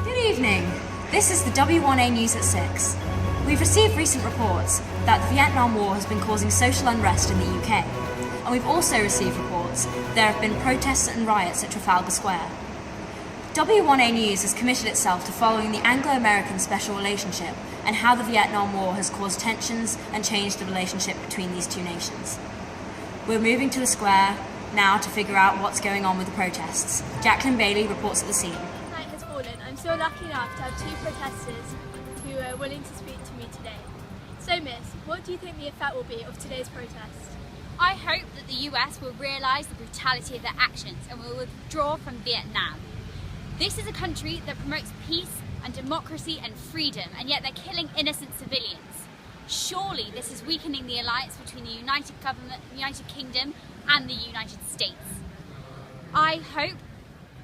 Good evening. This is the W1A News at 6. We've received recent reports that the Vietnam War has been causing social unrest in the UK. And we've also received reports there have been protests and riots at Trafalgar Square. W1A News has committed itself to following the Anglo-American special relationship and how the Vietnam War has caused tensions and changed the relationship between these two nations. We're moving to the square now to figure out what's going on with the protests. Jacqueline Bailey reports at the scene. Night has fallen. I'm so lucky enough to have two protesters who are willing to speak to me today. So Miss, what do you think the effect will be of today's protest? I hope that the US will realise the brutality of their actions and will withdraw from Vietnam. This is a country that promotes peace and democracy and freedom, and yet they're killing innocent civilians. Surely this is weakening the alliance between the United Kingdom and the United States. I hope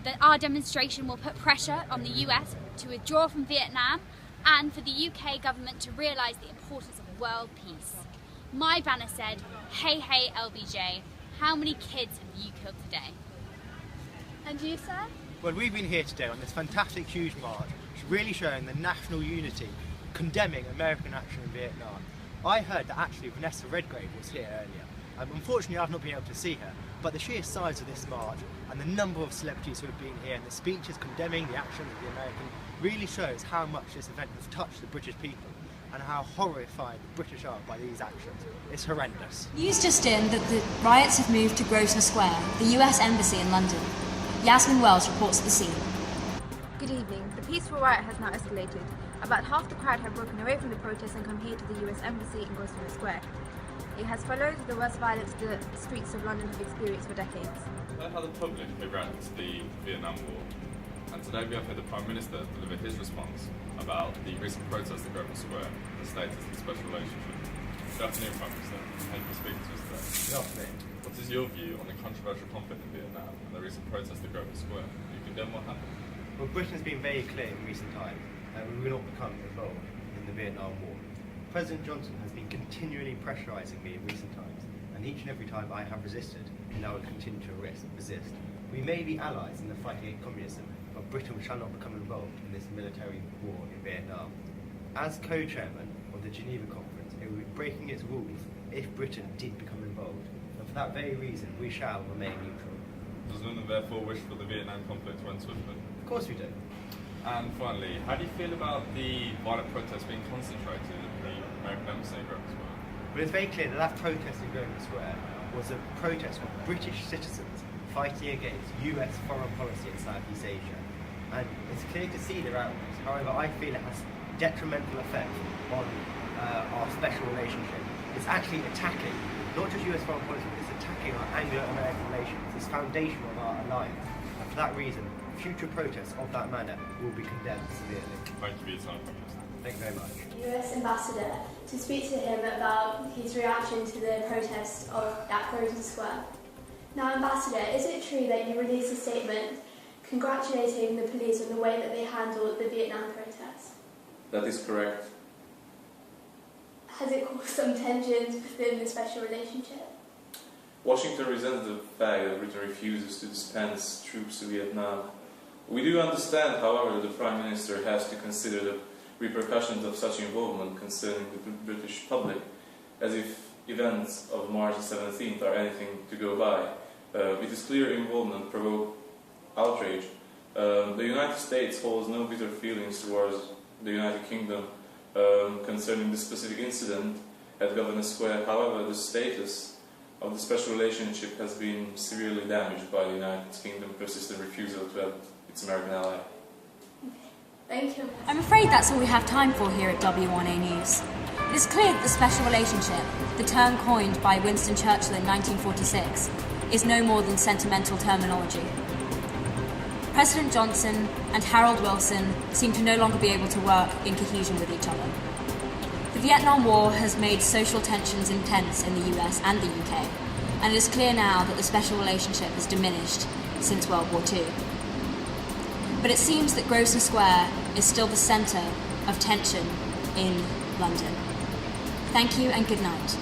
that our demonstration will put pressure on the US to withdraw from Vietnam and for the UK government to realise the importance of world peace. My banner said, "Hey, hey, LBJ, how many kids have you killed today?" And you, sir? Well, we've been here today on this fantastic huge march, really showing the national unity, condemning American action in Vietnam. I heard that actually Vanessa Redgrave was here earlier. Unfortunately, I've not been able to see her, but the sheer size of this march and the number of celebrities who have been here and the speeches condemning the actions of the American really shows how much this event has touched the British people and how horrified the British are by these actions. It's horrendous. News just in that the riots have moved to Grosvenor Square, the US Embassy in London. Yasmin Wells reports at the scene. Good evening. The peaceful riot has now escalated. About half the crowd have broken away from the protest and come here to the US Embassy in Grosvenor Square. It has followed the worst violence the streets of London have experienced for decades. We've heard how the public have reacted to the Vietnam War, and today we have heard the Prime Minister deliver his response about the recent protests at Grosvenor Square and the status of the special relationship. Good afternoon, Prime Minister. Thank you for speaking to us today. Good afternoon. What is your view on the controversial conflict in Vietnam and the recent protests at Grosvenor Square? Do you condemn what happened? Well, Britain's been very clear in recent times that we will not become involved in the Vietnam War. President Johnson has been continually pressurising me in recent times, and each and every time I have resisted, and I will continue to resist. We may be allies in the fight against communism, but Britain shall not become involved in this military war in Vietnam. As co-chairman of the Geneva Conference, it would be breaking its rules if Britain did become involved, and for that very reason, we shall remain neutral. Does London therefore wish for the Vietnam conflict to end swiftly? Of course we do. And finally, how do you feel about the violent protests being concentrated at the American Embassy in Grosvenor Square? But it's very clear that that protest in Grosvenor Square was a protest of British citizens fighting against US foreign policy in Southeast Asia. And it's clear to see their outrage. However, I feel it has detrimental effect on our special relationship. It's actually attacking not just US foreign policy, but it's attacking our Anglo-American relations, this foundation of our alliance. And for that reason, future protests of that manner will be condemned severely. Thank you for your time, Prime Minister. Thank you very much. US Ambassador to speak to him about his reaction to the protest at Grosvenor Square. Now, Ambassador, is it true that you released a statement congratulating the police on the way that they handled the Vietnam protests? That is correct. Has it caused some tensions within the special relationship? Washington resents the fact that Britain refuses to dispense troops to Vietnam. We do understand, however, that the Prime Minister has to consider the repercussions of such involvement concerning the British public, as if events of March 17th are anything to go by. It is clear involvement provoked outrage. The United States holds no bitter feelings towards the United Kingdom concerning the specific incident at Grosvenor Square. However, the status of the special relationship has been severely damaged by the United Kingdom's persistent refusal to help its American ally. Thank you. I'm afraid that's all we have time for here at W1A News. It is clear that the special relationship, the term coined by Winston Churchill in 1946, is no more than sentimental terminology. President Johnson and Harold Wilson seem to no longer be able to work in cohesion with each other. The Vietnam War has made social tensions intense in the US and the UK, and it is clear now that the special relationship has diminished since World War II. But it seems that Grosvenor Square is still the centre of tension in London. Thank you and good night.